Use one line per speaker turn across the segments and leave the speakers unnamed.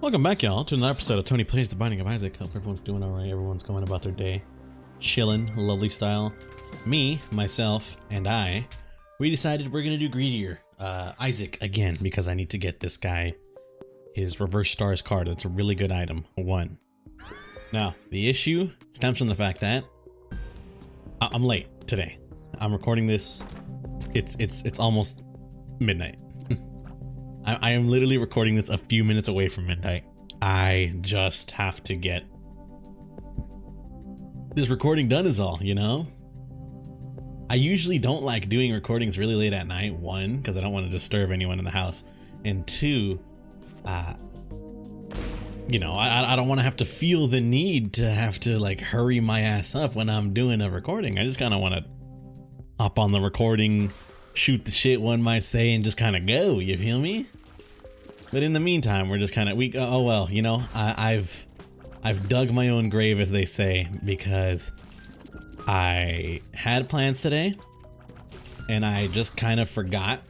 Welcome back, y'all, to another episode of Tony Plays The Binding of Isaac. Hope everyone's doing alright, everyone's going about their day. Chilling, lovely style. Me, myself, and we decided we're gonna do Greedier. Isaac again, because I need to get this guy his Reverse Stars card. It's a really good item. One. Now, the issue stems from the fact that I'm late today. I'm recording this. It's almost midnight. I am literally recording this a few minutes away from midnight. I just have to get this recording done is all, you know? I usually don't like doing recordings really late at night. One, because I don't want to disturb anyone in the house. And two, you know, I don't want to have to feel the need to have to like hurry my ass up when I'm doing a recording. I just kind of want to hop on the recording, shoot the shit, one might say, and just kind of go, you feel me? But in the meantime, we're just kind of, oh well, you know, I've dug my own grave, as they say, because I had plans today, and I just kind of forgot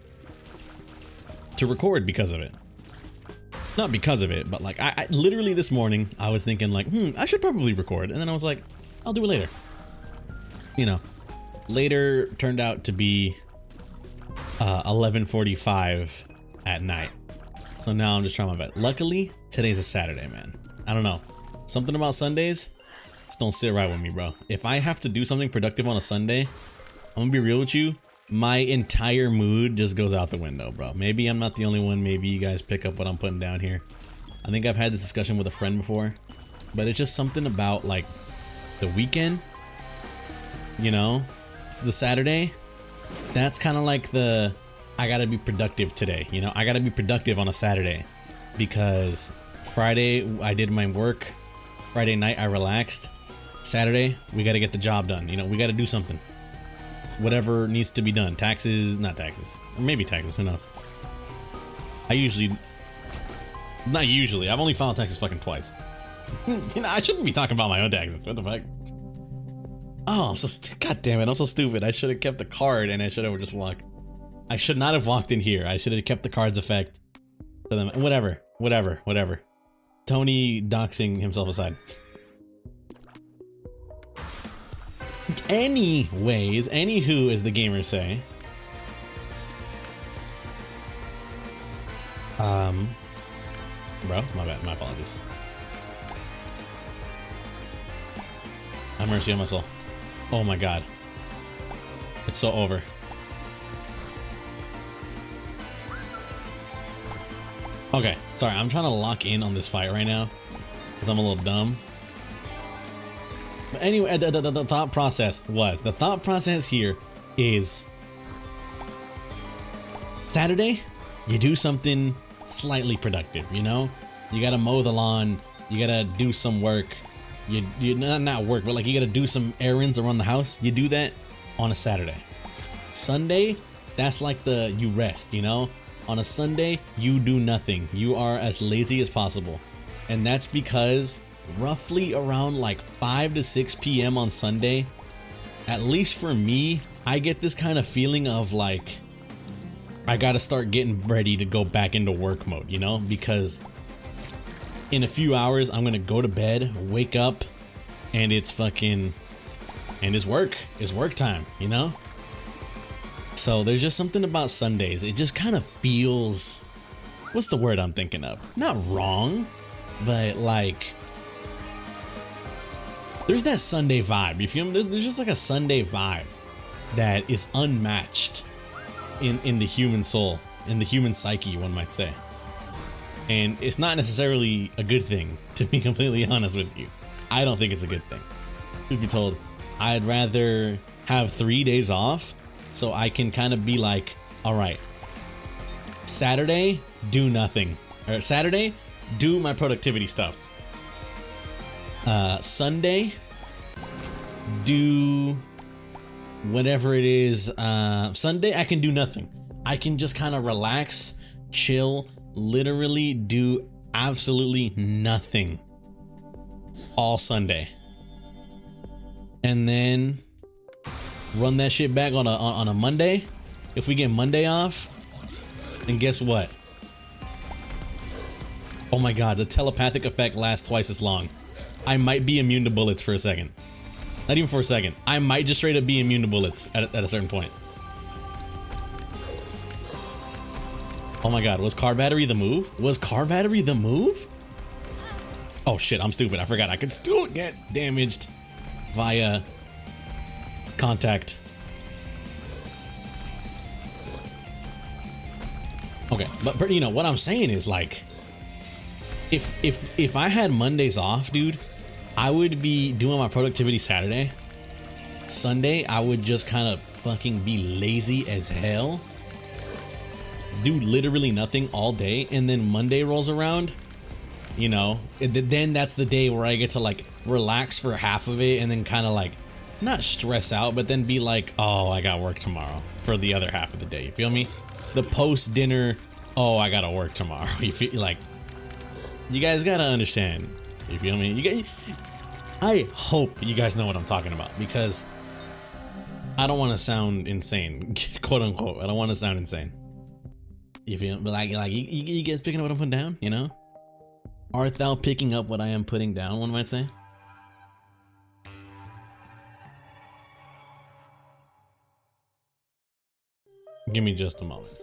to record because of it. Not because of it, but like, I literally this morning, I was thinking like, I should probably record, and then I was like, I'll do it later. You know, later turned out to be 11:45 at night. So now I'm just trying my best. Luckily, today's a Saturday, man. I don't know. Something about Sundays just don't sit right with me, bro. If I have to do something productive on a Sunday, I'm gonna be real with you, my entire mood just goes out the window, bro. Maybe I'm not the only one. Maybe you guys pick up what I'm putting down here. I think I've had this discussion with a friend before, but it's just something about like the weekend, you know? It's the Saturday. That's kind of like the, I gotta be productive today, you know? I gotta be productive on a Saturday because Friday I did my work, Friday night I relaxed, Saturday we gotta get the job done, you know? We gotta do something. Whatever needs to be done. Taxes, not taxes, or maybe taxes, who knows? Not usually, I've only filed taxes fucking twice. You know, I shouldn't be talking about my own taxes, what the fuck? Oh, I'm so god damn it, I'm so stupid. I should have kept the card and I should have just walked. I should not have walked in here. I should have kept the card's effect to them. Whatever. Tony doxing himself aside. Anyways, anywho, as the gamers say. Bro, my bad, my apologies. Have mercy on my soul. Oh my god. It's so over. Okay, sorry, I'm trying to lock in on this fight right now because I'm a little dumb. But anyway, the thought process was, the thought process here is Saturday, you do something slightly productive, you know? You gotta mow the lawn, you gotta do some work, you not work, but like you gotta do some errands around the house. You do that on a Saturday. Sunday, that's like you rest, you know? On a Sunday, you do nothing. You are as lazy as possible. And that's because roughly around like 5 to 6 p.m. on Sunday, at least for me, I get this kind of feeling of like, I gotta start getting ready to go back into work mode, you know? Because in a few hours, I'm gonna go to bed, wake up, and it's fucking, and it's work time, you know? So there's just something about Sundays. It just kind of feels, what's the word I'm thinking of? Not wrong, but like, there's that Sunday vibe. You feel me? There's just like a Sunday vibe that is unmatched in the human soul, in the human psyche, one might say. And it's not necessarily a good thing, to be completely honest with you. I don't think it's a good thing. Truth be told, I'd rather have 3 days off so I can kind of be like, all right, Saturday, do nothing. Or Saturday, do my productivity stuff. Sunday, do whatever it is. Sunday, I can do nothing. I can just kind of relax, chill, literally do absolutely nothing all Sunday. And then run that shit back on a Monday. If we get Monday off, then guess what? Oh my god, the telepathic effect lasts twice as long. I might be immune to bullets for a second. Not even for a second. I might just straight up be immune to bullets at a certain point. Oh my god, was car battery the move? Was car battery the move? Oh shit, I'm stupid. I forgot I could still get damaged via contact. Okay, but you know what I'm saying is, like, if I had Mondays off, dude, I would be doing my productivity Saturday. Sunday, I would just kind of fucking be lazy as hell, do literally nothing all day, and then Monday rolls around, you know, then that's the day where I get to like relax for half of it and then kind of like not stress out, but then be like, oh, I got work tomorrow for the other half of the day. You feel me? The post dinner, oh, I gotta work tomorrow. You feel like, you guys gotta understand. You feel me? You guys, I hope you guys know what I'm talking about, because I don't want to sound insane, quote unquote. I don't want to sound insane. You feel me? Like you guys picking up what I'm putting down? You know? Art thou picking up what I am putting down? One might say. Give me just a moment.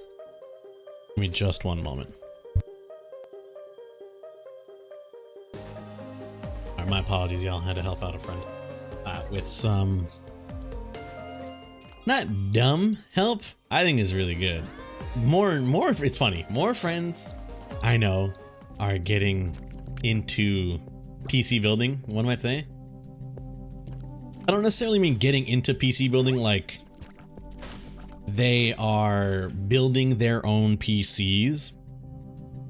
Give me just one moment. Alright, my apologies, y'all. I had to help out a friend with some not dumb help. I think is really good. More. It's funny. More friends I know are getting into PC building. One might say. I don't necessarily mean getting into PC building like they are building their own PCs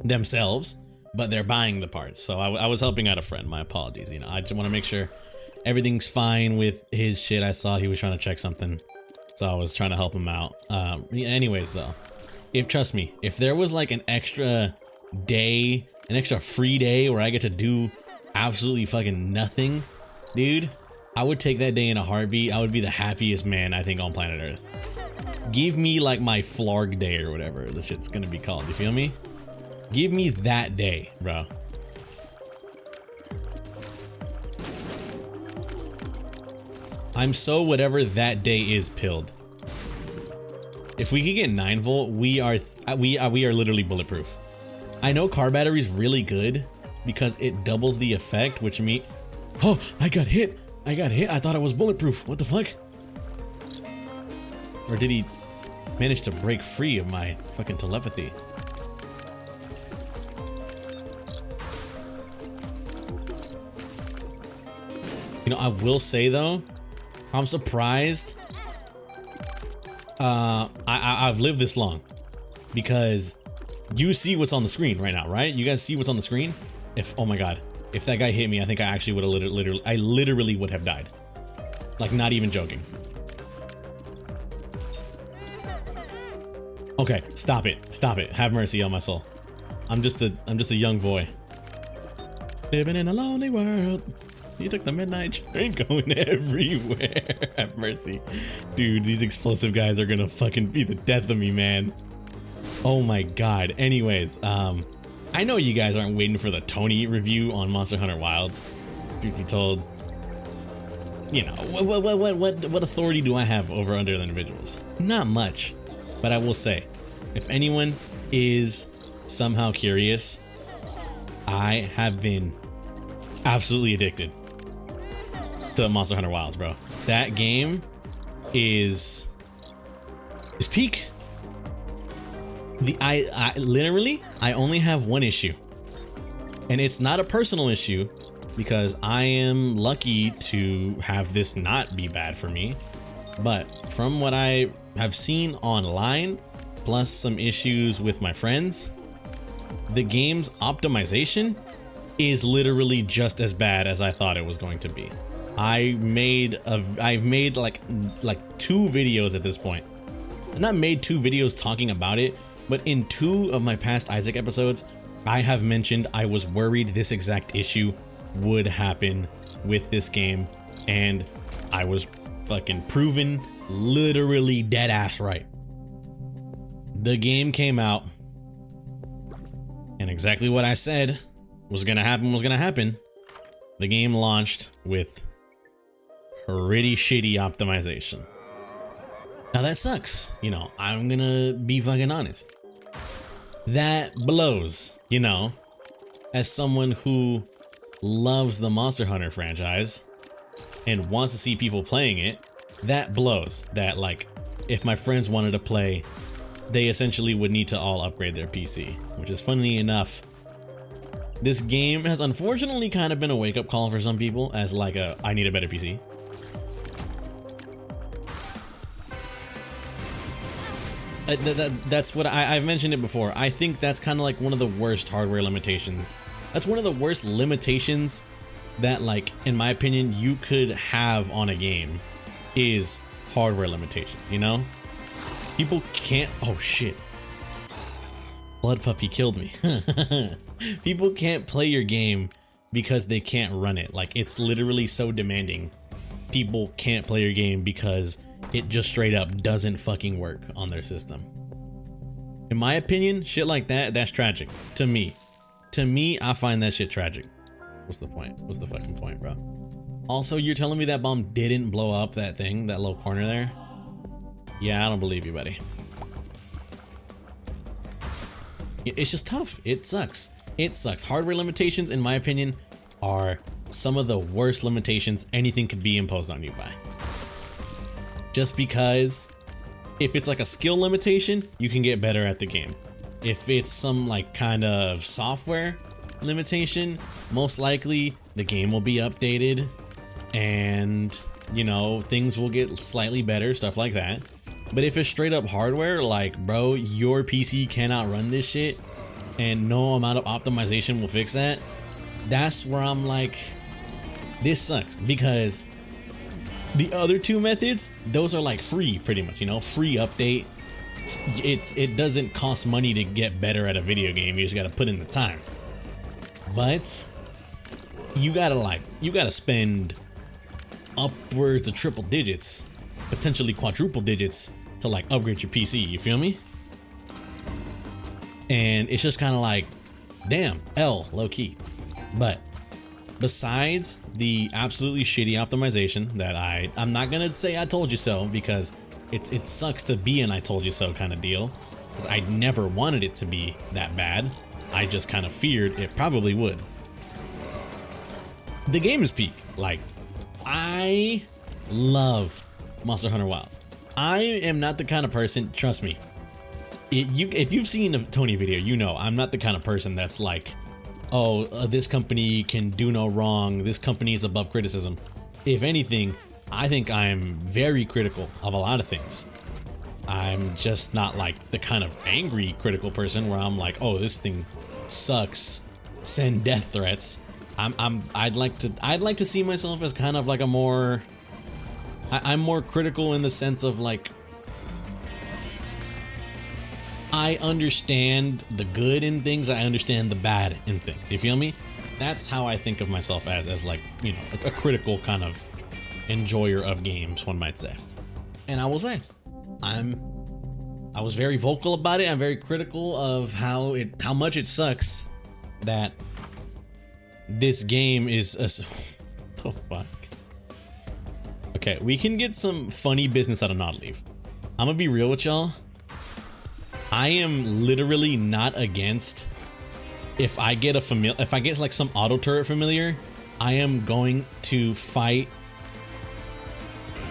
themselves, but they're buying the parts. So I was helping out a friend. My apologies. You know, I just want to make sure everything's fine with his shit. I saw he was trying to check something, so I was trying to help him out. Anyways, though, trust me, if there was like an extra day, an extra free day where I get to do absolutely fucking nothing, dude, I would take that day in a heartbeat. I would be the happiest man, I think, on planet Earth. Give me like my Flarg day or whatever the shit's gonna be called. You feel me? Give me that day, bro. I'm so whatever that day is pilled. If we could get 9 volt, we are literally bulletproof. I know car battery is really good because it doubles the effect, which means, oh, I got hit. I thought it was bulletproof. What the fuck? Or did he manage to break free of my fucking telepathy? You know, I will say though, I'm surprised I've lived this long, because you see what's on the screen right now, right? You guys see what's on the screen? Oh my god, if that guy hit me, I think I actually would have literally would have died. Like, not even joking. Okay, stop it. Have mercy on my soul. I'm just a young boy living in a lonely world. You took the midnight train going everywhere. Have mercy. Dude, these explosive guys are gonna fucking be the death of me, man. Oh my god. Anyways, I know you guys aren't waiting for the Tony review on Monster Hunter Wilds. Truth be told, you know, what authority do I have over other individuals? Not much. But I will say, if anyone is somehow curious, I have been absolutely addicted to Monster Hunter Wilds, bro. That game is peak. I literally only have one issue, and it's not a personal issue because I am lucky to have this not be bad for me. But from what I have seen online, plus some issues with my friends, the game's optimization is literally just as bad as I thought it was going to be. I've made like 2 videos at this point. I've not made 2 videos talking about it, but in 2 of my past Isaac episodes, I have mentioned I was worried this exact issue would happen with this game, and I was fucking proven literally dead ass right. The game came out, and exactly what I said was gonna happen. The game launched with pretty shitty optimization. Now that sucks, you know, I'm gonna be fucking honest. That blows, you know, as someone who loves the Monster Hunter franchise and wants to see people playing it, that blows. That, like, if my friends wanted to play, they essentially would need to all upgrade their PC, which is, funny enough, this game has unfortunately kind of been a wake-up call for some people as like a, I need a better PC. That's what I've mentioned it before. I think that's kind of like one of the worst hardware limitations. That's one of the worst limitations that, like, in my opinion, you could have on a game is hardware limitation, you know? People can't, oh shit. Blood Puppy killed me. People can't play your game because they can't run it. Like, it's literally so demanding. People can't play your game because it just straight up doesn't fucking work on their system. In my opinion, shit like that, that's tragic. To me. To me, I find that shit tragic. What's the point? What's the fucking point, bro? Also, you're telling me that bomb didn't blow up that thing, that little corner there? Yeah, I don't believe you, buddy. It's just tough. It sucks. It sucks. Hardware limitations, in my opinion, are some of the worst limitations anything could be imposed on you by. Just because if it's like a skill limitation, you can get better at the game. If it's some like kind of software limitation, most likely the game will be updated and, you know, things will get slightly better, stuff like that. But if it's straight up hardware, like, bro, your PC cannot run this shit and no amount of optimization will fix that, that's where I'm like, this sucks. Because the other two methods, those are like free, pretty much, you know, free update. It doesn't cost money to get better at a video game. You just gotta put in the time. But you gotta spend upwards of triple digits, potentially quadruple digits, to like upgrade your PC, you feel me? And it's just kind of like, damn, low key. But besides the absolutely shitty optimization that I'm not gonna say I told you so, because it sucks to be an I told you so kind of deal, because I never wanted it to be that bad. I just kind of feared it probably would. The game is peak. Like, I love Monster Hunter Wilds. I am not the kind of person, trust me, if you've seen a Tony video, you know I'm not the kind of person that's like, oh, this company can do no wrong, this company is above criticism. If anything, I think I'm very critical of a lot of things. I'm just not like the kind of angry critical person where I'm like, oh, this thing sucks, send death threats. I'd like to see myself as kind of like a more, I'm more critical in the sense of like, I understand the good in things, I understand the bad in things, you feel me? That's how I think of myself as like, you know, a critical kind of enjoyer of games, one might say. And I will say, I was very vocal about it. I'm very critical of how much it sucks that this game is the fuck. Okay, we can get some funny business out of Not Leave. I'm gonna be real with y'all. I am literally not against if I get like some auto turret familiar, I am going to fight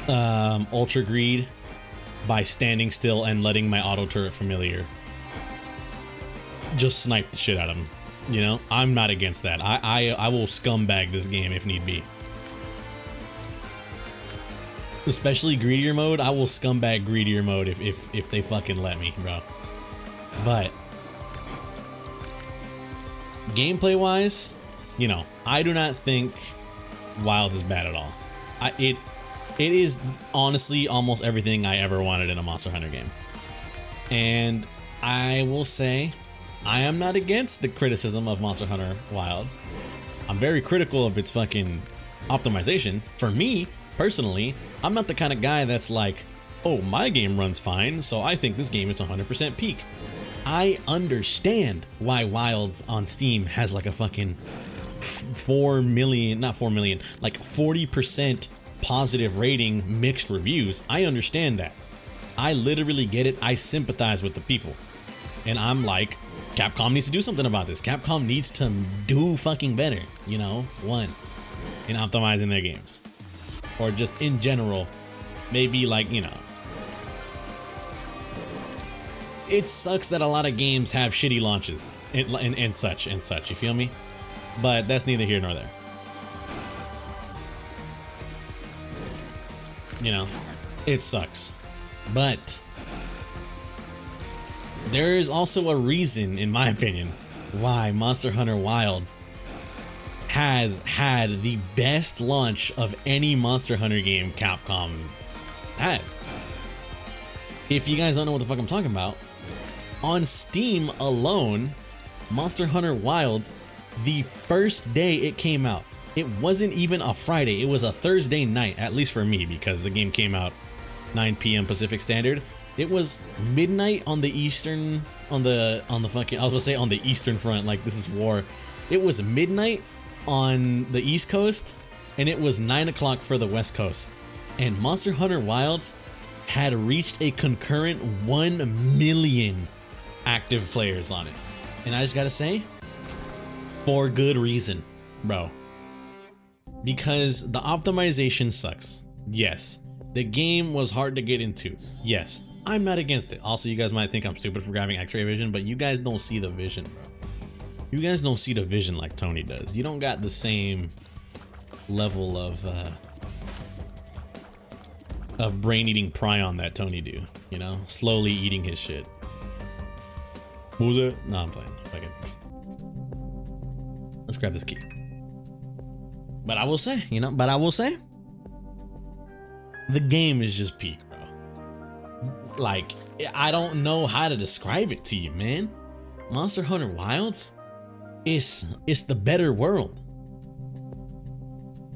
Ultra Greed by standing still and letting my auto turret familiar just snipe the shit out of him. You know, I'm not against that. I will scumbag this game if need be. Especially greedier mode, I will scumbag greedier mode if they fucking let me, bro. But gameplay wise, you know, I do not think Wilds is bad at all. It is honestly almost everything I ever wanted in a Monster Hunter game. And I will say, I am not against the criticism of Monster Hunter Wilds. I'm very critical of its fucking optimization. For me, personally, I'm not the kind of guy that's like, oh, my game runs fine, so I think this game is 100% peak. I understand why Wilds on Steam has like a fucking 4 million, not 4 million, like 40% positive rating, mixed reviews. I understand that. I literally get it. I sympathize with the people. And I'm like, Capcom needs to do something about this. Capcom needs to do fucking better, you know, in optimizing their games. Or just in general, maybe like, you know. It sucks that a lot of games have shitty launches and such, you feel me? But that's neither here nor there. You know, it sucks. But there is also a reason, in my opinion, why Monster Hunter Wilds has had the best launch of any Monster Hunter game Capcom has. If you guys don't know what the fuck I'm talking about, on Steam alone, Monster Hunter Wilds, the first day it came out, it wasn't even a Friday, it was a Thursday night, at least for me, because the game came out 9 p.m. Pacific Standard. It was midnight on the eastern, on the fucking, I was gonna say on the eastern front, like this is war. It was midnight on the East Coast, and it was 9 o'clock for the West Coast. And Monster Hunter Wilds had reached a concurrent 1 million active players on it. And I just gotta say, for good reason, bro. Because the optimization sucks. Yes. The game was hard to get into. Yes. I'm not against it. Also, you guys might think I'm stupid for grabbing X-ray vision, but you guys don't see the vision, bro. You guys don't see the vision like Tony does. You don't got the same level of brain-eating prion that Tony do, you know? Slowly eating his shit. What was that? No, I'm playing. Okay. Let's grab this key. But I will say, you know, the game is just peak, bro. Like, I don't know how to describe it to you, man. Monster Hunter Wilds it's the better world.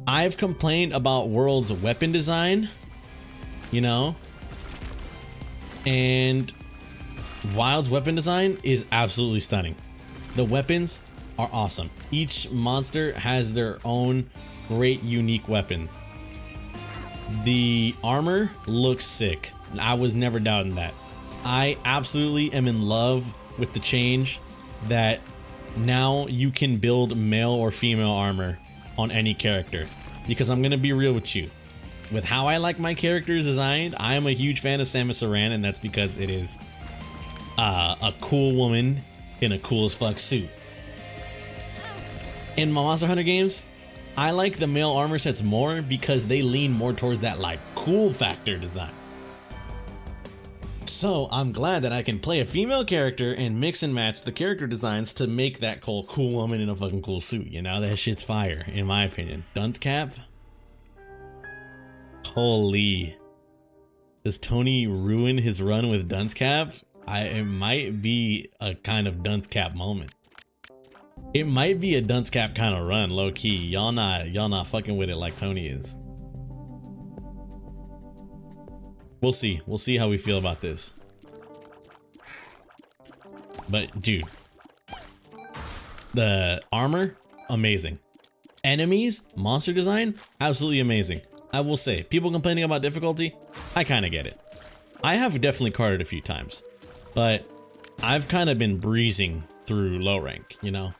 I've complained about World's weapon design, you know, and Wild's weapon design is absolutely stunning. The weapons are awesome. Each monster has their own great unique weapons. The armor looks sick. I was never doubting that. I absolutely am in love with the change that now you can build male or female armor on any character. Because I'm gonna be real with you. With how I like my characters designed, I am a huge fan of Samus Aran, and that's because it is a cool woman in a cool as fuck suit. In my Monster Hunter games, I like the male armor sets more because they lean more towards that like cool factor design. So I'm glad that I can play a female character and mix and match the character designs to make that cool woman in a fucking cool suit. You know, that shit's fire, in my opinion. Dunce Cap? Holy. Does Tony ruin his run with Dunce Cap? It might be a kind of Dunce Cap moment. It might be a Dunce Cap kind of run, low key. Y'all not fucking with it like Tony is. We'll see. We'll see how we feel about this. But dude, the armor, amazing. Enemies, monster design, absolutely amazing. I will say, people complaining about difficulty, I kind of get it. I have definitely carded a few times, but I've kind of been breezing through low rank, you know?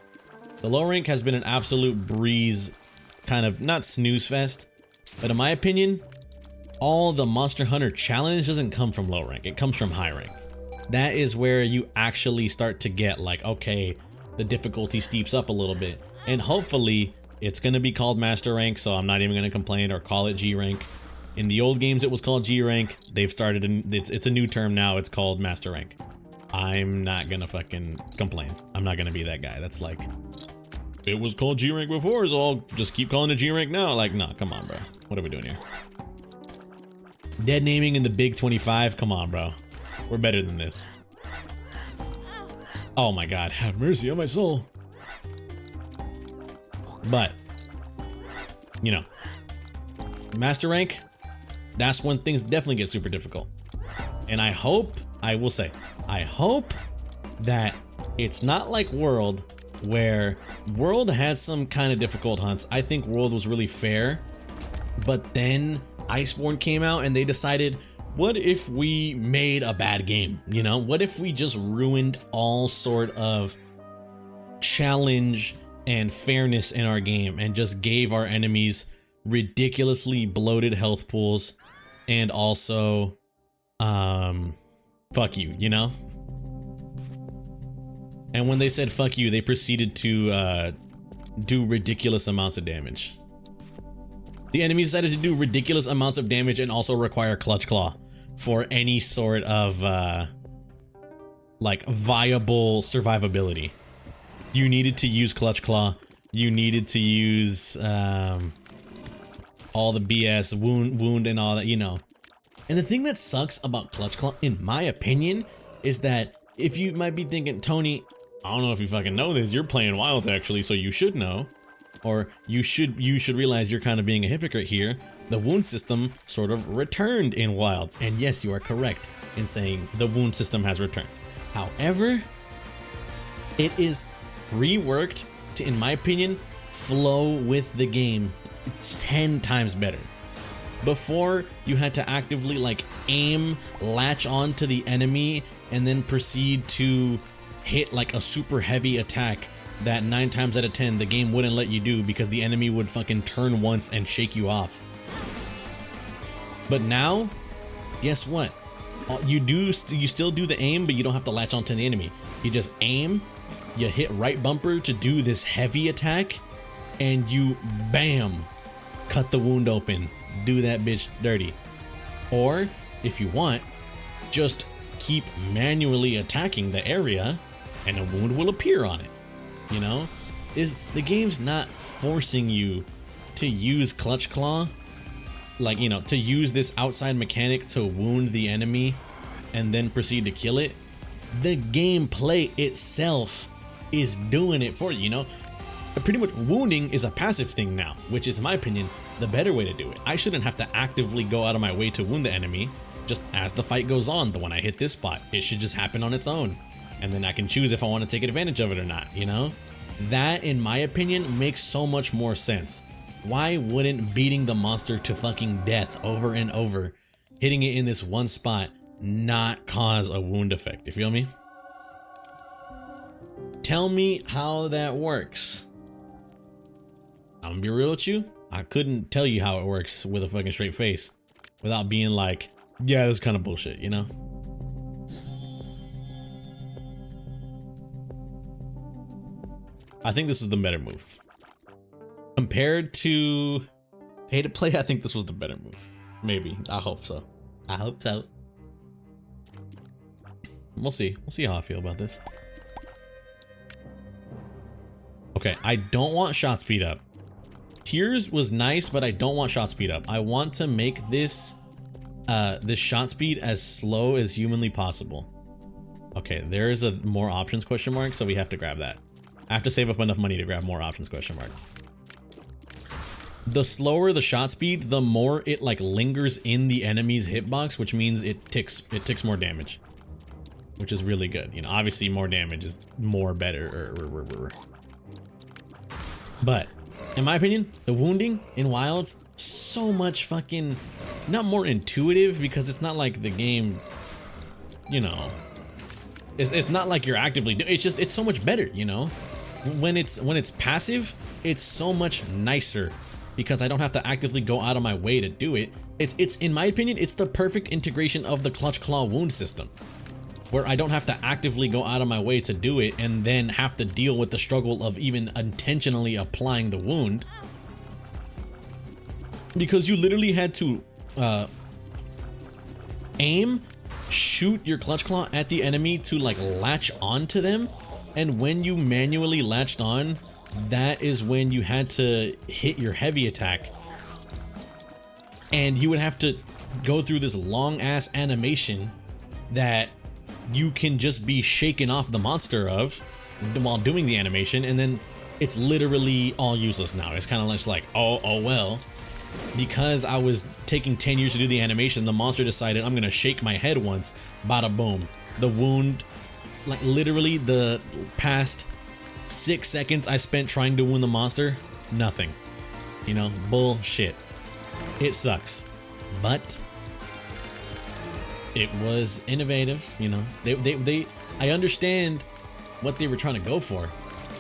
The low rank has been an absolute breeze, kind of, not snooze fest, but in my opinion, all the Monster Hunter challenge doesn't come from low rank, it comes from high rank. That is where you actually start to get like, okay, the difficulty steeps up a little bit, and hopefully it's gonna be called Master Rank, so I'm not even gonna complain or call it G Rank. In the old games it was called G Rank, they've started, it's a new term now, it's called Master Rank. I'm not gonna fucking complain. I'm not gonna be that guy that's like, it was called G Rank before, so I'll just keep calling it G Rank now. Like, nah, come on, bro. What are we doing here? Dead naming in the Big 25? Come on, bro. We're better than this. Oh my god, have mercy on my soul. But, you know, Master Rank, that's when things definitely get super difficult. And I hope, I will say, I hope that it's not like World, where World had some kind of difficult hunts. I think World was really fair, but then Iceborne came out and they decided, what if we made a bad game? You know, what if we just ruined all sort of challenge and fairness in our game and just gave our enemies ridiculously bloated health pools and also fuck you, you know? And when they said fuck you, they proceeded to do ridiculous amounts of damage. The enemies decided to do ridiculous amounts of damage and also require Clutch Claw for any sort of like viable survivability. You needed to use Clutch Claw. You needed to use all the BS, wound and all that, you know. And the thing that sucks about Clutch Claw, in my opinion, is that if you might be thinking, Tony, I don't know if you fucking know this, you're playing Wilds actually, so you should know. Or you should realize you're kind of being a hypocrite here. The wound system sort of returned in Wilds. And yes, you are correct in saying the wound system has returned. However, it is reworked to, in my opinion, flow with the game. It's 10 times better. Before, you had to actively like aim, latch onto the enemy, and then proceed to hit like a super heavy attack that 9 times out of 10 the game wouldn't let you do because the enemy would fucking turn once and shake you off. But now, guess what? You still do the aim, but you don't have to latch onto the enemy. You just aim, you hit right bumper to do this heavy attack, and you bam, cut the wound open, do that bitch dirty. Or if you want, just keep manually attacking the area and a wound will appear on it. You know, the game's not forcing you to use Clutch Claw, like, you know, to use this outside mechanic to wound the enemy and then proceed to kill it. The gameplay itself is doing it for you, you know. Pretty much wounding is a passive thing now, which is, in my opinion, the better way to do it. I shouldn't have to actively go out of my way to wound the enemy. Just as the fight goes on, when I hit this spot, it should just happen on its own. And then I can choose if I want to take advantage of it or not, you know? That, in my opinion, makes so much more sense. Why wouldn't beating the monster to fucking death over and over, hitting it in this one spot, not cause a wound effect? You feel me? Tell me how that works. I'm gonna be real with you. I couldn't tell you how it works with a fucking straight face without being like, yeah, this is kind of bullshit, you know? I think this is the better move. Compared to pay to play, I think this was the better move. Maybe. I hope so. I hope so. We'll see. We'll see how I feel about this. Okay, I don't want shot speed up. Tears was nice, but I don't want shot speed up. I want to make this this shot speed as slow as humanly possible. Okay, there is a more options question mark, so we have to grab that. I have to save up enough money to grab more options question mark. The slower the shot speed, the more it like lingers in the enemy's hitbox, which means it ticks more damage, which is really good. You know, obviously more damage is more better. But in my opinion, the wounding in Wilds, so much fucking, not more intuitive, because it's not like the game, you know, it's not like you're actively doing, it's so much better, you know? When it's passive, it's so much nicer because I don't have to actively go out of my way to do it. It's in my opinion, it's the perfect integration of the Clutch Claw wound system, where I don't have to actively go out of my way to do it and then have to deal with the struggle of even intentionally applying the wound, because you literally had to aim, shoot your Clutch Claw at the enemy to like latch onto them, and when you manually latched on, that is when you had to hit your heavy attack, and you would have to go through this long ass animation that you can just be shaken off the monster of while doing the animation, and then it's literally all useless now. It's kind of just like, oh well, because I was taking 10 years to do the animation, the monster decided I'm gonna shake my head once, bada boom, the wound Like literally the past 6 seconds I spent trying to win the monster, nothing. You know, bullshit. It sucks, but it was innovative. You know, I understand what they were trying to go for.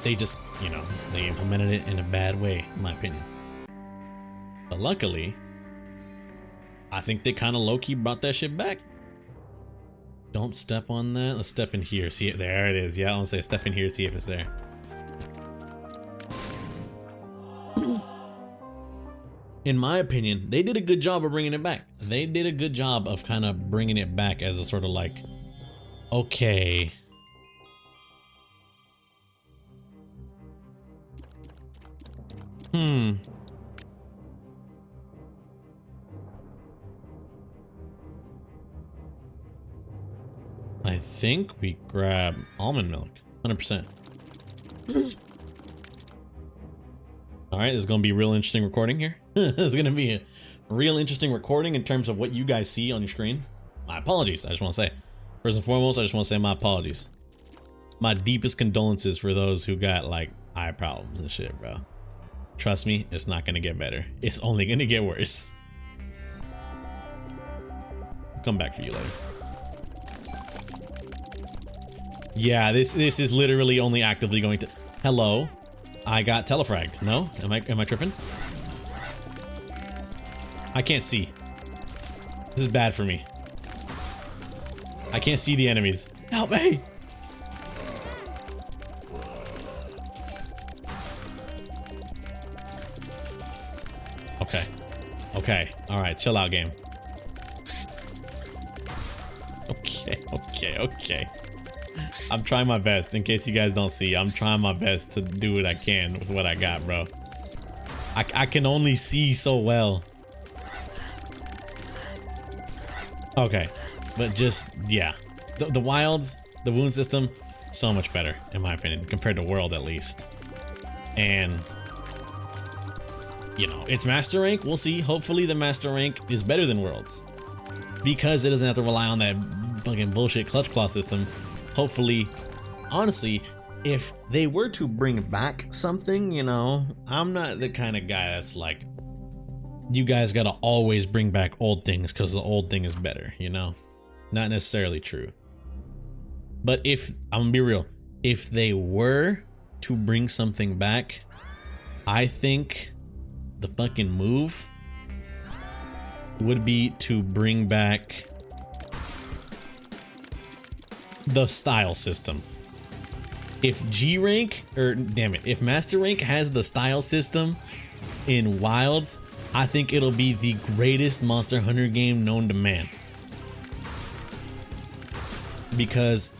They just, you know, they implemented it in a bad way, in my opinion. But luckily, I think they kind of low-key brought that shit back. Don't step on that. Let's step in here. See it. There it is. Yeah, I'm gonna say step in here, see if it's there. In my opinion, they did a good job of bringing it back. They did a good job of kind of bringing it back as a sort of like, okay. I think we grab almond milk, 100%. All right, this is gonna be a real interesting recording here. This is gonna be a real interesting recording in terms of what you guys see on your screen. My apologies, I just wanna say. First and foremost, I just wanna say my apologies. My deepest condolences for those who got like eye problems and shit, bro. Trust me, it's not gonna get better. It's only gonna get worse. I'll come back for you later. Yeah, this is literally only actively going to. Hello, I got telefragged. No, am I tripping? I can't see. This is bad for me. I can't see the enemies. Help me! Okay. Okay. Alright, chill out, game. Okay. I'm trying my best. In case you guys don't see, I'm trying my best to do what I can with what I got, bro. I can only see so well. Okay. But just, yeah. The wilds, the wound system, so much better, in my opinion, compared to World at least. And, you know, it's Master Rank. We'll see. Hopefully the Master Rank is better than Worlds. Because it doesn't have to rely on that fucking bullshit Clutch Claw system. Hopefully, honestly, if they were to bring back something, you know, I'm not the kind of guy that's like, you guys gotta always bring back old things because the old thing is better, you know? Not necessarily true. But if, I'm gonna be real, if they were to bring something back, I think the fucking move would be to bring back the style system. If G rank, or damn it, if Master Rank has the style system in Wilds, I think it'll be the greatest Monster Hunter game known to man. Because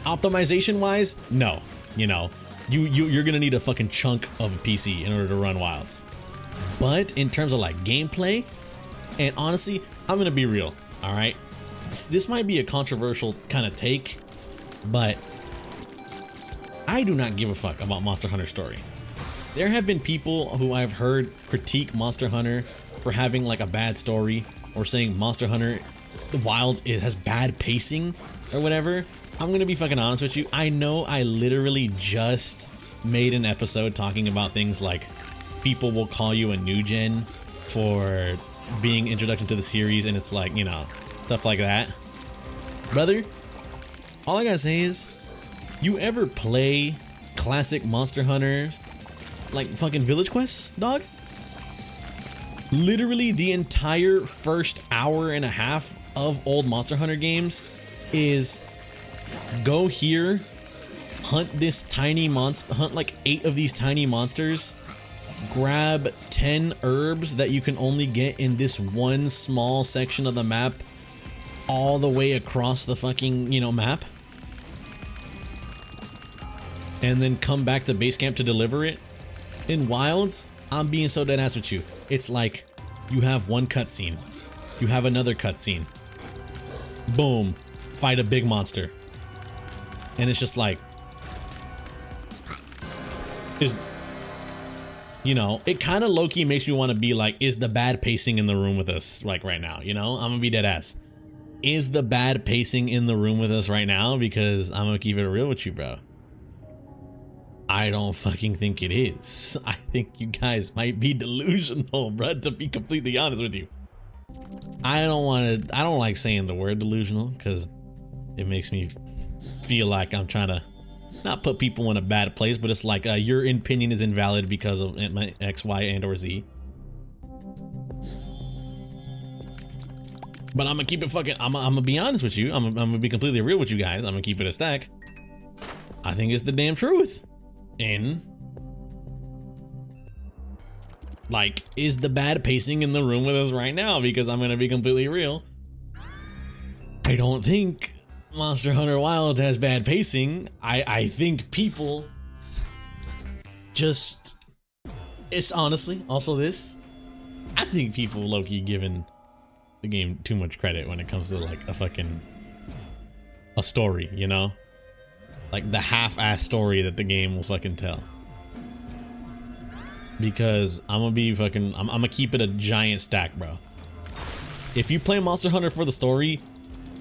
optimization wise, no, you know, you're gonna need a fucking chunk of a PC in order to run Wilds. But in terms of like gameplay, and honestly, I'm gonna be real, all right? This might be a controversial kind of take, but I do not give a fuck about Monster Hunter story. There have been people who I've heard critique Monster Hunter for having like a bad story, or saying Monster Hunter the Wilds has bad pacing or whatever. I'm gonna be fucking honest with you. I know I literally just made an episode talking about things like people will call you a new gen for being introduction to the series, and it's like, you know, stuff like that. Brother, all I gotta say is, you ever play classic Monster Hunter, like fucking Village Quests, dog? Literally the entire first hour and a half of old Monster Hunter games is go here, hunt this tiny monster, hunt like 8 of these tiny monsters, grab 10 herbs that you can only get in this one small section of the map all the way across the fucking, you know, map, and then come back to base camp to deliver it. In Wilds, I'm being so dead ass with you. It's like you have one cutscene, you have another cutscene, boom, fight a big monster, and it's just like, you know, it kind of low-key makes me want to be like, is the bad pacing in the room with us like right now? You know, I'm gonna be dead ass. is the bad pacing in the room with us right now? Because I'm gonna keep it real with you, bro. I don't fucking think it is. I think you guys might be delusional, bro, to be completely honest with you. I don't like saying the word delusional because it makes me feel like I'm trying to not put people in a bad place, but it's like your opinion is invalid because of X, Y, and or Z. But I'm gonna keep it fucking, I'm gonna be honest with you. I'm gonna be completely real with you guys. I'm gonna keep it a stack. I think it's the damn truth. And like, is the bad pacing in the room with us right now? Because I'm gonna be completely real. I don't think Monster Hunter Wilds has bad pacing. I think people just, it's honestly also this. I think people low-key giving the game too much credit when it comes to like a story, you know? Like the half-ass story that the game will fucking tell. Because I'm gonna keep it a giant stack, bro. If you play Monster Hunter for the story,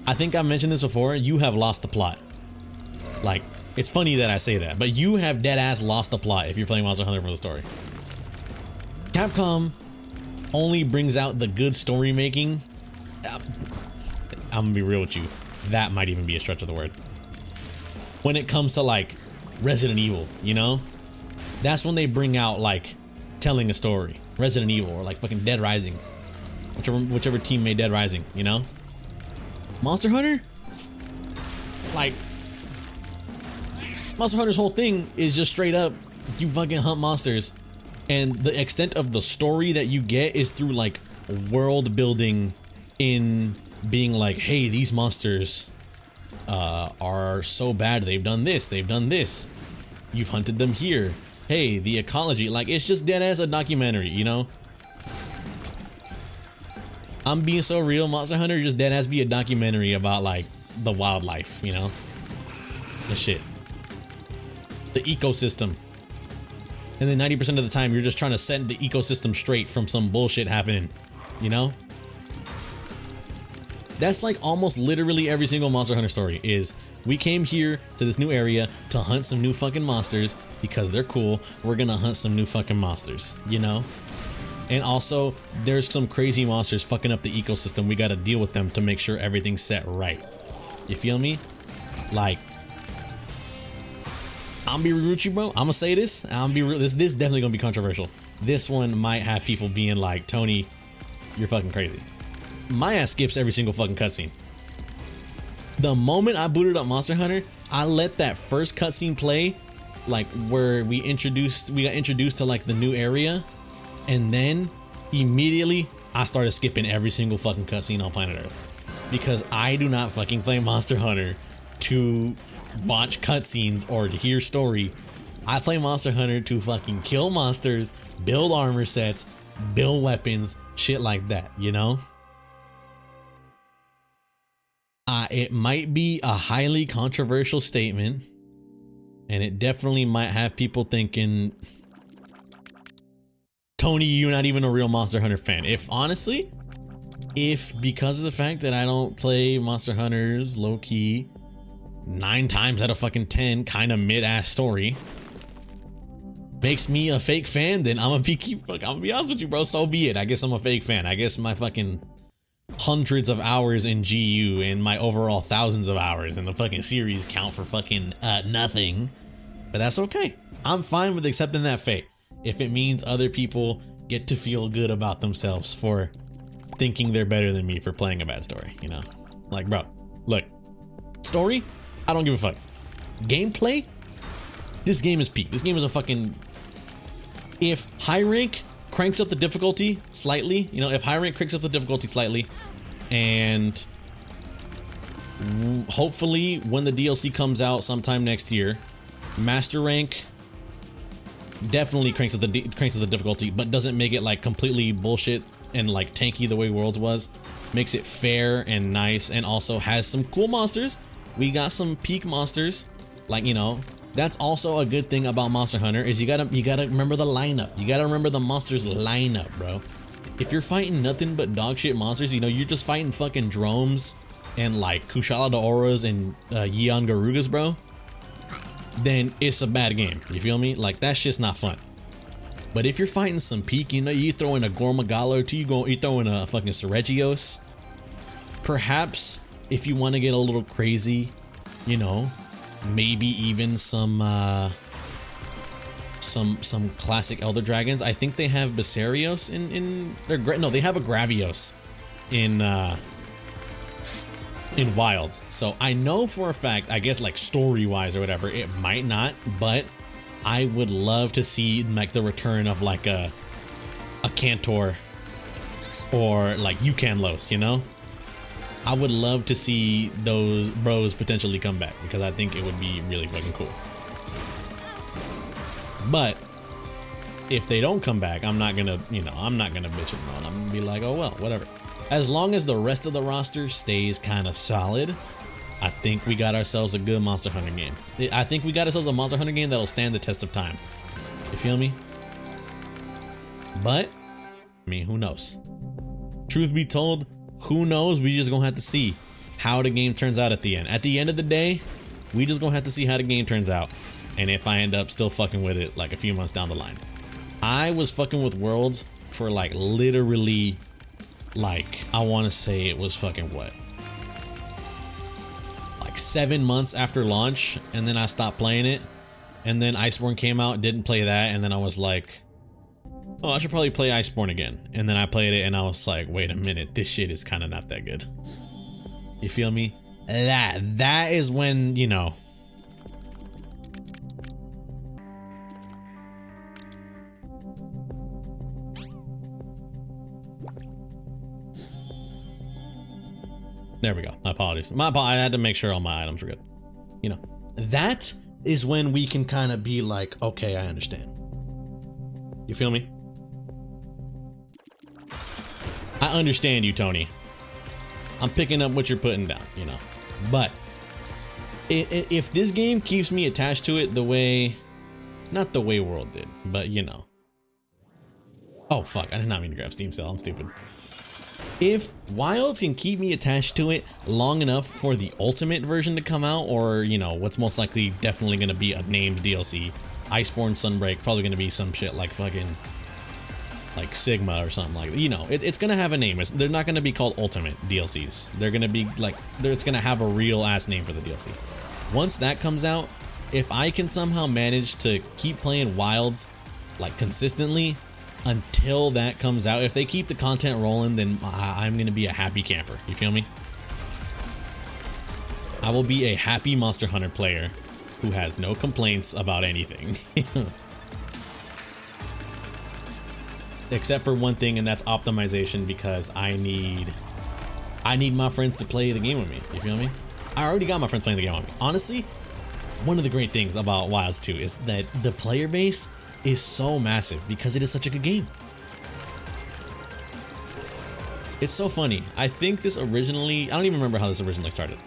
I think I mentioned this before, you have lost the plot. Like, it's funny that I say that, but you have dead ass lost the plot if you're playing Monster Hunter for the story. Capcom only brings out the good story making. I'm gonna be real with you, that might even be a stretch of the word. When it comes to like Resident Evil, you know? That's when they bring out like telling a story. Resident Evil or like fucking Dead Rising. Whichever team made Dead Rising, you know? Monster Hunter? Like, Monster Hunter's whole thing is just straight up, you fucking hunt monsters. And the extent of the story that you get is through like world building in being like, hey, these monsters are so bad, they've done this, they've done this. You've hunted them here. Hey, the ecology, like it's just dead as a documentary, you know? I'm being so real, Monster Hunter just dead has to be a documentary about like the wildlife, you know? The shit. The ecosystem. And then 90% of the time you're just trying to set the ecosystem straight from some bullshit happening, you know? That's like almost literally every single Monster Hunter story is, we came here to this new area to hunt some new fucking monsters because they're cool. We're gonna hunt some new fucking monsters, you know? And also, there's some crazy monsters fucking up the ecosystem. We gotta deal with them to make sure everything's set right. You feel me? Like, I'm be real with you, bro. I'm gonna say this. I'm be real. This is definitely gonna be controversial. This one might have people being like, Tony, you're fucking crazy. My ass skips every single fucking cutscene. The moment I booted up Monster Hunter, I let that first cutscene play, like where we got introduced to like the new area, and then immediately I started skipping every single fucking cutscene on planet Earth. Because I do not fucking play Monster Hunter to watch cutscenes or to hear story. I play Monster Hunter to fucking kill monsters, build armor sets, build weapons, shit like that, you know? It might be a highly controversial statement, and it definitely might have people thinking, Tony, you're not even a real Monster Hunter fan. If honestly, because of the fact that I don't play Monster Hunters low-key 9 times out of fucking 10 kind of mid-ass story makes me a fake fan, then I'm gonna be honest with you, bro. So be it. I guess I'm a fake fan. I guess my fucking hundreds of hours in GU and my overall thousands of hours in the fucking series count for fucking nothing. But that's okay. I'm fine with accepting that fate if it means other people get to feel good about themselves for thinking they're better than me for playing a bad story, you know? Like, bro, look, story, I don't give a fuck. Gameplay, this game is peak. This game is a fucking, if high rank cranks up the difficulty slightly, you know, if high rank cranks up the difficulty slightly, and hopefully when the DLC comes out sometime next year, master rank definitely cranks up the difficulty, but doesn't make it like completely bullshit and like tanky the way Worlds was. Makes it fair and nice, and also has some cool monsters. We got some peak monsters, like, you know. That's also a good thing about Monster Hunter is you gotta remember the lineup. You gotta remember the monsters lineup, bro. If you're fighting nothing but dog shit monsters, you know, you're just fighting fucking drones and like Kushala Daoras and Yeon Garugas, bro, then it's a bad game. You feel me? Like that shit's not fun. But if you're fighting some peak, you know, you throw in a Gormagala or two, you throw in a fucking Seregios. Perhaps if you want to get a little crazy, you know, maybe even some classic Elder Dragons. I think they have Basarios in no, they have a Gravios in Wilds. So I know for a fact, I guess like story wise or whatever, it might not, but I would love to see like the return of like a Cantor or like Ucanlos, you know? I would love to see those bros potentially come back because I think it would be really fucking cool. But if they don't come back, I'm not gonna, you know, I'm not gonna bitch and moan. I'm gonna be like, oh well, whatever. As long as the rest of the roster stays kind of solid, I think we got ourselves a good Monster Hunter game. I think we got ourselves a Monster Hunter game that'll stand the test of time. You feel me? But, I mean, who knows? Truth be told, who knows? We just gonna have to see how the game turns out at the end. At the end of the day, we just gonna have to see how the game turns out. And if I end up still fucking with it like a few months down the line. I was fucking with Worlds for like literally, like, I wanna say it was fucking what? Like 7 months after launch, and then I stopped playing it, and then Iceborne came out, didn't play that, and then I was like, oh, I should probably play Iceborne again. And then I played it and I was like, wait a minute, this shit is kind of not that good. You feel me? That is when, you know, there we go. My apologies. I had to make sure all my items were good. You know, that is when we can kind of be like, okay, I understand. You feel me? I understand you, Tony. I'm picking up what you're putting down, you know. But if this game keeps me attached to it the way, not the way World did, but you know. Oh fuck, I did not mean to grab Steam Sale, I'm stupid. If Wilds can keep me attached to it long enough for the ultimate version to come out, or, you know, what's most likely definitely going to be a named DLC, Iceborne Sunbreak, probably going to be some shit like fucking, like Sigma or something like that. You know, it's going to have a name. They're not going to be called Ultimate DLCs. They're going to be like, it's going to have a real ass name for the DLC. Once that comes out, if I can somehow manage to keep playing Wilds like consistently, until that comes out, if they keep the content rolling, then I'm gonna be a happy camper. You feel me? I will be a happy Monster Hunter player who has no complaints about anything. Except for one thing, and that's optimization, because I need my friends to play the game with me. You feel me? I already got my friends playing the game with me. Honestly, one of the great things about Wilds 2 is that the player base is so massive because it is such a good game. It's so funny. I think this originally, I don't even remember how this originally started,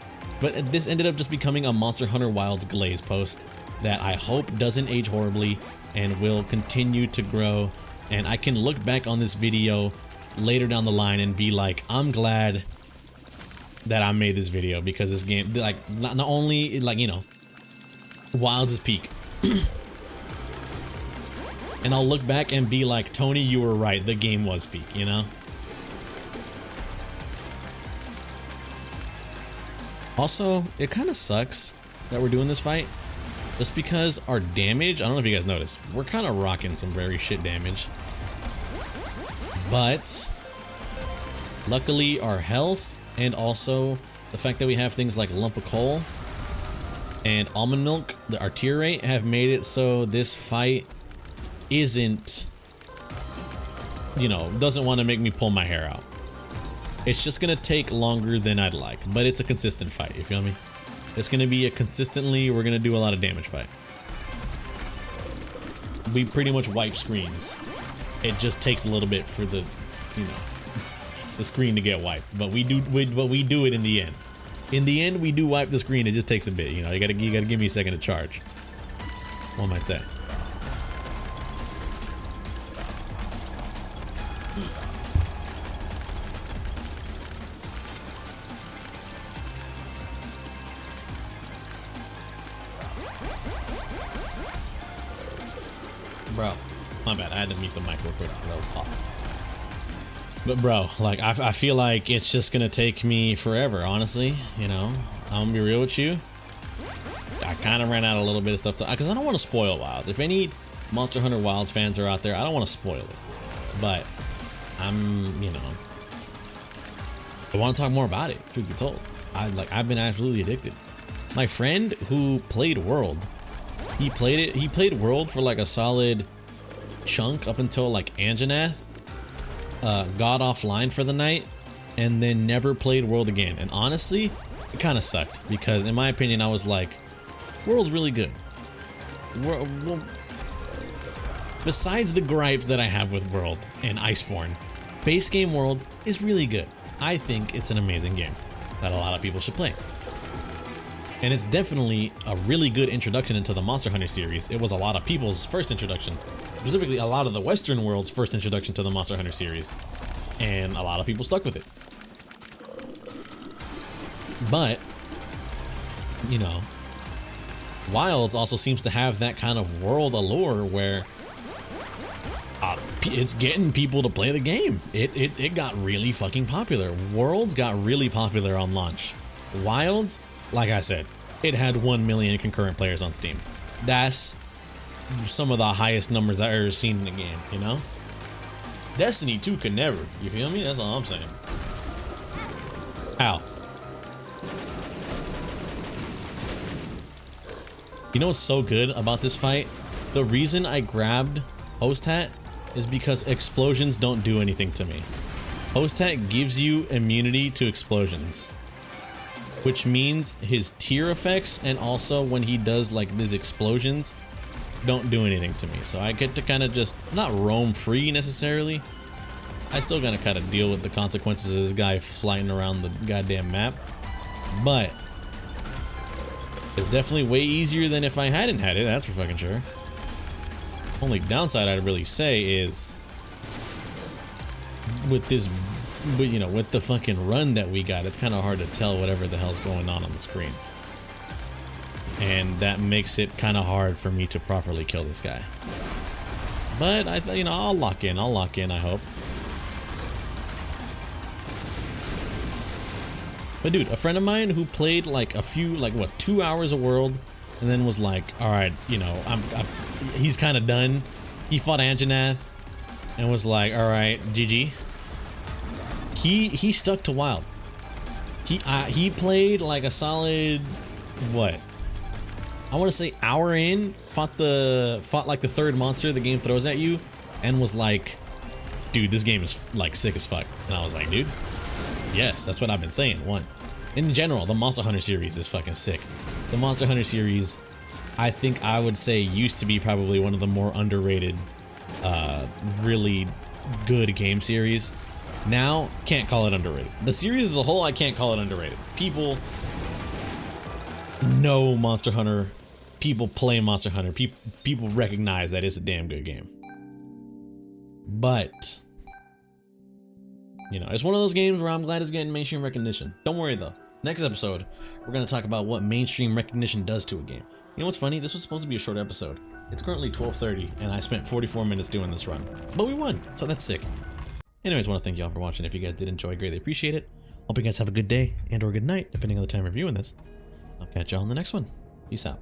but this ended up just becoming a Monster Hunter Wilds Glaze post that I hope doesn't age horribly and will continue to grow. And I can look back on this video later down the line and be like, I'm glad that I made this video, because this game, like, not only, like, you know, Wilds is peak. And I'll look back and be like, Tony, you were right, the game was peak, you know? Also, it kind of sucks that we're doing this fight, just because our damage, I don't know if you guys noticed, we're kind of rocking some very shit damage. But luckily our health, and also the fact that we have things like Lump of Coal and Almond Milk, our tier rate, have made it so this fight isn't, you know, doesn't want to make me pull my hair out. It's just gonna take longer than I'd like, but it's a consistent fight, you feel me? It's gonna be a consistently, we're gonna do a lot of damage fight. We pretty much wipe screens. It just takes a little bit for the, you know, the screen to get wiped, but we do it in the end. In the end, we do wipe the screen. It just takes a bit, you know. You gotta give me a second to charge, one might say. My bad, I had to mute the mic real quick. That was hot. But bro, like I feel like it's just gonna take me forever, honestly. You know, I'm gonna be real with you. I kind of ran out a little bit of stuff to, because I don't want to spoil Wilds. If any Monster Hunter Wilds fans are out there, I don't want to spoil it. But you know, I want to talk more about it. Truth be told, I've been absolutely addicted. My friend who played World, he played World for like a solid chunk up until like Anjanath. Got offline for the night and then never played World again. And honestly, it kind of sucked because in my opinion, I was like, World's really good. Well, besides the gripes that I have with World and Iceborne, base game World is really good. I think it's an amazing game that a lot of people should play. And it's definitely a really good introduction into the Monster Hunter series. It was a lot of people's first introduction. Specifically, a lot of the Western world's first introduction to the Monster Hunter series, and a lot of people stuck with it. But, you know, Wilds also seems to have that kind of world allure where it's getting people to play the game. It got really fucking popular. Worlds got really popular on launch. Wilds, like I said, it had 1 million concurrent players on Steam. That's some of the highest numbers I've ever seen in the game, you know? Destiny 2 could never, you feel me? That's all I'm saying. Ow. You know what's so good about this fight? The reason I grabbed Host Hat is because explosions don't do anything to me. Host Hat gives you immunity to explosions, which means his tier effects and also when he does like these explosions don't do anything to me. So I get to kind of just not roam free necessarily. I still gotta kind of deal with the consequences of this guy flying around the goddamn map, but it's definitely way easier than if I hadn't had it, that's for fucking sure. Only downside I'd really say is with this, you know, with the fucking run that we got, it's kind of hard to tell whatever the hell's going on the screen. And that makes it kind of hard for me to properly kill this guy. But you know, I'll lock in, I hope. But dude, a friend of mine who played like a few, like what, 2 hours of World, and then was like, all right, you know, he's kind of done. He fought Anjanath and was like, all right, GG. He stuck to Wild. He played like a solid, what? I want to say hour in, fought like the third monster the game throws at you, and was like, dude, this game is like sick as fuck. And I was like, dude, yes, that's what I've been saying. One, in general, the Monster Hunter series is fucking sick. The Monster Hunter series, I think I would say used to be probably one of the more underrated, really good game series. Now, can't call it underrated. The series as a whole, I can't call it underrated. People know Monster Hunter. People play Monster Hunter. People recognize that it's a damn good game. But, you know, it's one of those games where I'm glad it's getting mainstream recognition. Don't worry though. Next episode, we're going to talk about what mainstream recognition does to a game. You know what's funny? This was supposed to be a short episode. It's currently 12:30 and I spent 44 minutes doing this run. But we won, so that's sick. Anyways, I want to thank y'all for watching. If you guys did enjoy, I greatly appreciate it. Hope you guys have a good day and or good night, depending on the time you're viewing this. I'll catch y'all in the next one. Peace out.